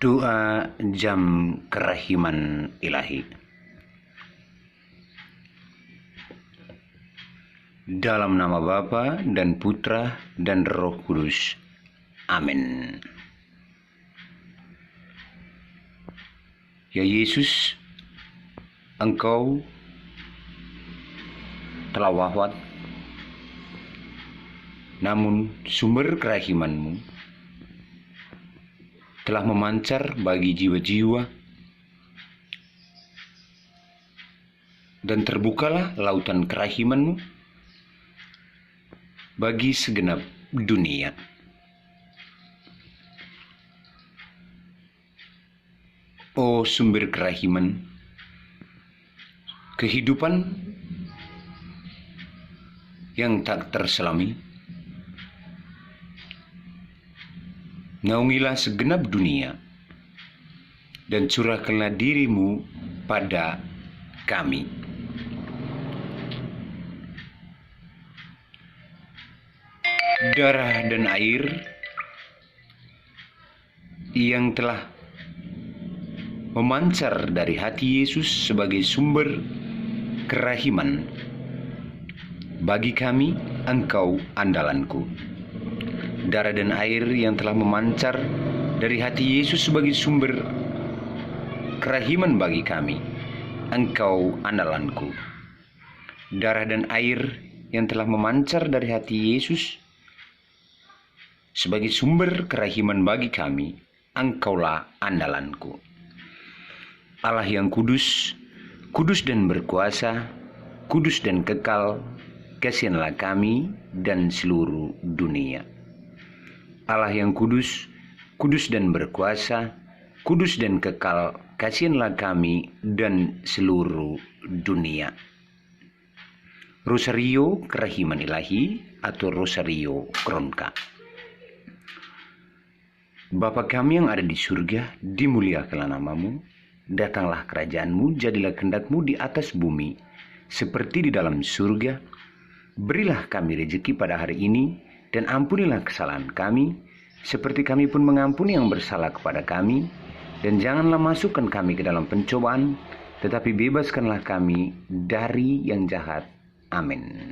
Doa jam kerahiman ilahi. Dalam nama Bapa dan Putra dan Roh Kudus. Amin. Ya Yesus, Engkau telah wafat, namun sumber kerahiman-Mu telah memancar bagi jiwa-jiwa, dan terbukalah lautan kerahiman-Mu bagi segenap dunia. Oh sumber kerahiman, kehidupan yang tak terselami, naungilah segenap dunia dan curahkanlah diri-Mu pada kami. Darah dan air yang telah memancar dari hati Yesus sebagai sumber kerahiman, bagi kami Engkau andalanku. Darah dan air yang telah memancar dari hati Yesus sebagai sumber kerahiman bagi kami, Engkau andalanku. Darah dan air yang telah memancar dari hati Yesus sebagai sumber kerahiman bagi kami, Engkaulah andalanku. Allah yang kudus, kudus dan berkuasa, kudus dan kekal, kasihanlah kami dan seluruh dunia. Allah yang kudus, kudus dan berkuasa, kudus dan kekal, kasihanlah kami dan seluruh dunia. Rosario Kerahiman Ilahi atau Rosario Kronka. Bapa kami yang ada di surga, dimuliakanlah nama-Mu, datanglah kerajaan-Mu, jadilah kehendak-Mu di atas bumi, seperti di dalam surga. Berilah kami rezeki pada hari ini, dan ampunilah kesalahan kami, seperti kami pun mengampuni yang bersalah kepada kami. Dan janganlah masukkan kami ke dalam pencobaan, tetapi bebaskanlah kami dari yang jahat. Amin.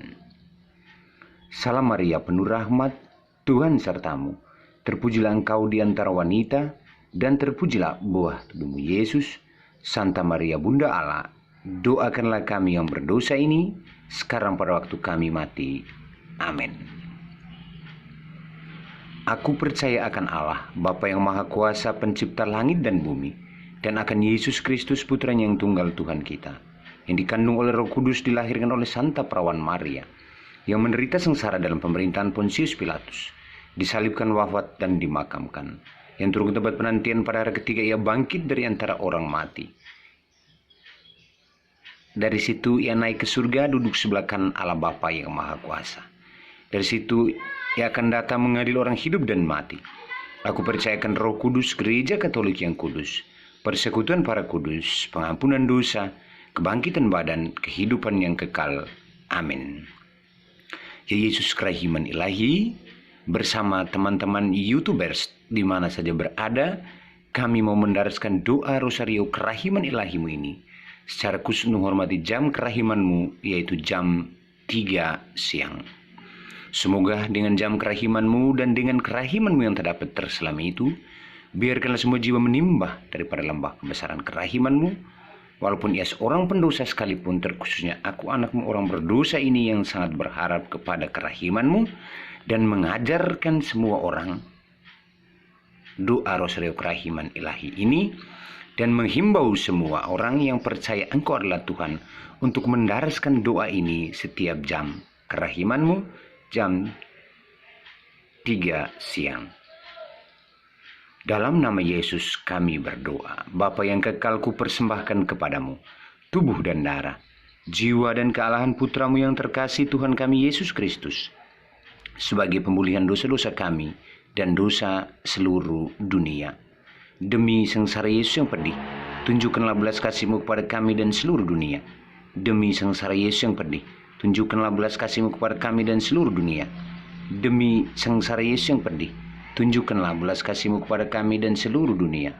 Salam Maria, penuh rahmat, Tuhan sertamu. Terpujilah engkau di antara wanita, dan terpujilah buah tubuh-Mu Yesus. Santa Maria Bunda Allah, doakanlah kami yang berdosa ini, sekarang pada waktu kami mati. Amin. Aku percaya akan Allah, Bapa yang Maha Kuasa, pencipta langit dan bumi, dan akan Yesus Kristus, Putranya yang tunggal Tuhan kita, yang dikandung oleh Roh Kudus, dilahirkan oleh Santa Perawan Maria, yang menderita sengsara dalam pemerintahan Pontius Pilatus, disalibkan, wafat, dan dimakamkan, yang turun ke tempat penantian, pada hari ketiga ia bangkit dari antara orang mati. Dari situ ia naik ke surga, duduk sebelah kanan Allah Bapa yang Maha Kuasa. Dari situ ia akan datang mengadil orang hidup dan mati. Aku percayakan Roh Kudus, Gereja Katolik yang kudus, persekutuan para kudus, pengampunan dosa, kebangkitan badan, kehidupan yang kekal. Amin. Ya Yesus Kerahiman Ilahi, bersama teman-teman YouTubers di mana saja berada, kami mau mendaraskan doa Rosario Kerahiman Ilahi-Mu ini secara khusus menghormati jam kerahiman-Mu, yaitu jam 3 siang. Semoga dengan jam kerahiman-Mu dan dengan kerahiman-Mu yang tak dapat terselami itu, biarkanlah semua jiwa menimbah daripada lembah kebesaran kerahiman-Mu, walaupun ia seorang pendosa sekalipun, terkhususnya aku anak-Mu orang berdosa ini yang sangat berharap kepada kerahiman-Mu, dan mengajarkan semua orang doa Rosario Kerahiman Ilahi ini, dan menghimbau semua orang yang percaya Engkau adalah Tuhan untuk mendaraskan doa ini setiap jam kerahiman-Mu, jam 3 siang. Dalam nama Yesus kami berdoa. Bapa yang kekal, ku persembahkan kepadamu tubuh dan darah, jiwa dan kealahan Putra-Mu yang terkasih, Tuhan kami Yesus Kristus, sebagai pemulihan dosa-dosa kami dan dosa seluruh dunia. Demi sengsara Yesus yang pedih, tunjukkanlah belas kasih-Mu kepada kami dan seluruh dunia. Demi sengsara Yesus yang pedih, tunjukkanlah belas kasih-Mu kepada kami dan seluruh dunia. Demi sengsara Yesus yang pedih, tunjukkanlah belas kasih-Mu kepada kami dan seluruh dunia.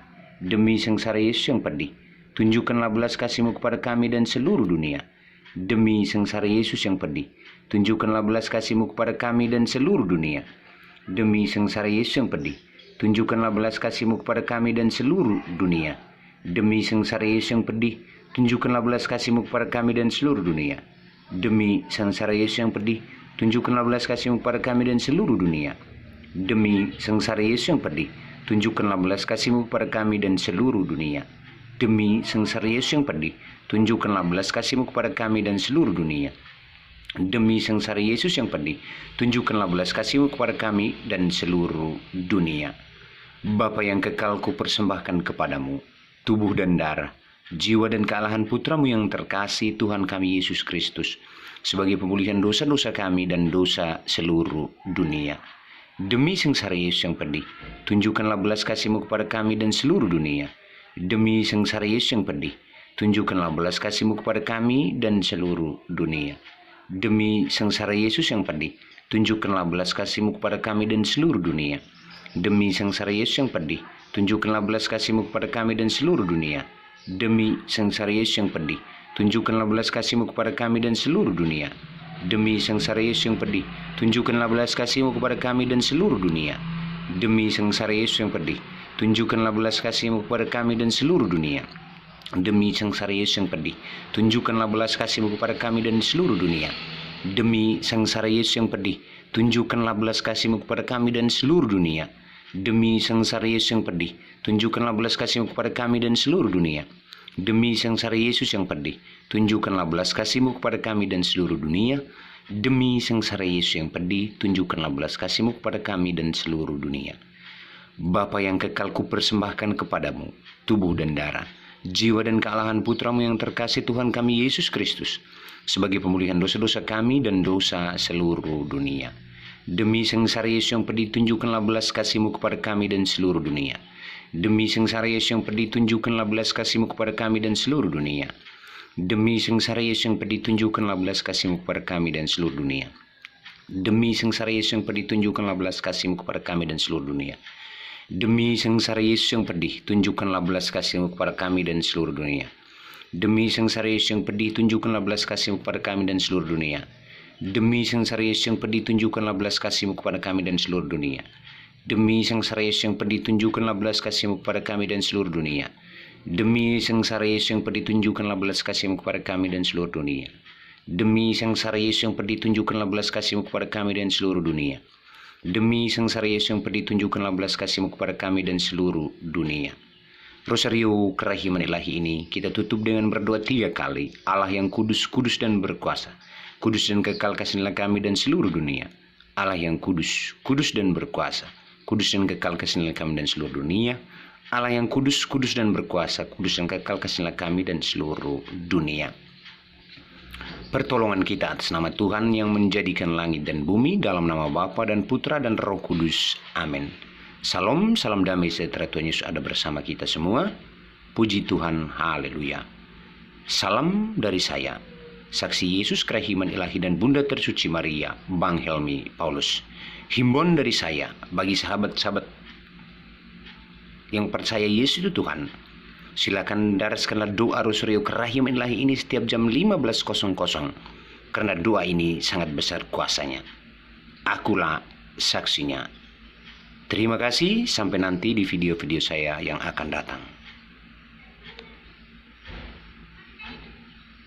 Demi sengsara Yesus yang pedih, tunjukkanlah belas kasih-Mu kepada kami dan seluruh dunia. Demi sengsara Yesus yang pedih, tunjukkanlah belas kasih-Mu kepada kami dan seluruh dunia. Demi sengsara Yesus yang pedih, tunjukkanlah belas kasih-Mu kepada kami dan seluruh dunia. Demi sengsara Yesus yang pedih, tunjukkanlah belas kasih-Mu kepada kami dan seluruh dunia. Demi sengsara Yesus yang pedih, tunjukkanlah belas kasih-Mu kepada kami dan seluruh dunia. Demi sengsara Yesus yang pedih, tunjukkanlah belas kasih-Mu kepada kami dan seluruh dunia. Demi sengsara Yesus yang pedih, tunjukkanlah belas kasih-Mu kepada kami dan seluruh dunia. Demi sengsara Yesus yang pedih, tunjukkanlah belas kasih-Mu kepada kami dan seluruh dunia. Bapa yang kekal, ku persembahkan kepadamu tubuh dan darah, jiwa dan kealahan Putra-Mu yang terkasih, Tuhan kami Yesus Kristus, sebagai pemulihan dosa-dosa kami dan dosa seluruh dunia. Demi sengsara Yesus yang pedih, tunjukkanlah belas kasih-Mu kepada kami dan seluruh dunia. Demi sengsara Yesus yang pedih, tunjukkanlah belas kasih-Mu kepada kami dan seluruh dunia. Demi sengsara Yesus yang pedih, tunjukkanlah belas kasih-Mu kepada kami dan seluruh dunia. Demi sengsara Yesus yang pedih, tunjukkanlah belas kasih-Mu kepada kami dan seluruh dunia. Demi sengsara Yesus yang pedih, tunjukkanlah belas kasih-Mu kepada kami dan seluruh dunia. Demi sengsara Yesus yang pedih, tunjukkanlah belas kasih-Mu kepada kami dan seluruh dunia. Demi sengsara Yesus yang pedih, tunjukkanlah belas kasih-Mu kepada kami dan seluruh dunia. Demi sengsara Yesus yang pedih, tunjukkanlah belas kasih-Mu kepada kami dan seluruh dunia. Demi sengsara Yesus yang pedih, tunjukkanlah belas kasih-Mu kepada kami dan seluruh dunia. Demi sengsara Yesus yang pedih, tunjukkanlah belas kasih-Mu kepada kami dan seluruh dunia. Demi sengsara Yesus yang pedih, tunjukkanlah belas kasih-Mu kepada kami dan seluruh dunia. Demi sengsara Yesus yang pedih, tunjukkanlah belas kasih-Mu kepada kami dan seluruh dunia. Bapa yang kekal, ku persembahkan kepadamu tubuh dan darah, jiwa dan kealahan Putra-Mu yang terkasih, Tuhan kami Yesus Kristus, sebagai pemulihan dosa-dosa kami dan dosa seluruh dunia. Demi sengsara Yesus yang pedih, tunjukkanlah belas kasih-Mu kepada kami dan seluruh dunia. Demi sengsara Yesus yang pedih, tunjukkanlah belas kasih-Mu kepada kami dan seluruh dunia. Demi sengsara Yesus yang pedih, tunjukkanlah belas kasih-Mu kepada kami dan seluruh dunia. Demi sengsara Yesus yang pedih, tunjukkanlah belas kasih-Mu kepada kami dan seluruh dunia. Demi sengsara Yesus yang pedih, tunjukkanlah belas kasih-Mu kepada kami dan seluruh dunia. Demi sengsara Yesus yang pedih, tunjukkanlah belas kasih-Mu kepada kami dan seluruh dunia. Demi sengsara Yesus yang pedih, tunjukkanlah belas kasih-Mu kepada kami dan seluruh dunia. Demi sengsara Yesus yang pedih, tunjukkanlah belas kasih-Mu kepada kami dan seluruh dunia. Demi sengsara Yesus yang pedih, tunjukkanlah belas kasih-Mu kepada kami dan seluruh dunia. Demi sengsara Yesus yang pedih, tunjukkanlah belas kasih-Mu kepada kami dan seluruh dunia. Demi sengsara Yesus yang pedih, tunjukkanlah belas kasih-Mu kepada kami dan seluruh dunia. Rosario Kerahiman Ilahi ini kita tutup dengan berdoa 3 kali. Allah yang kudus, kudus dan berkuasa, kudus dan kekal, kasihanilah kami dan seluruh dunia. Allah yang kudus, kudus dan berkuasa, kudus dan kekal, kasihanilah kami dan seluruh dunia. Allah yang kudus, kudus dan berkuasa, kudus dan kekal, kasihanilah kami dan seluruh dunia. Pertolongan kita atas nama Tuhan yang menjadikan langit dan bumi, dalam nama Bapa dan Putra dan Roh Kudus. Amin. Salam, salam damai sejahtera Tuhan Yesus ada bersama kita semua. Puji Tuhan, haleluya. Salam dari saya, Saksi Yesus Kerahiman Ilahi dan Bunda Tersuci Maria, Bang Helmi Paulus. Himbauan dari saya bagi sahabat-sahabat yang percaya Yesus itu Tuhan, silakan daraskanlah doa Rosario Kerahiman Ilahi ini setiap jam 15.00, karena doa ini sangat besar kuasanya. Akulah saksinya. Terima kasih, sampai nanti di video-video saya yang akan datang.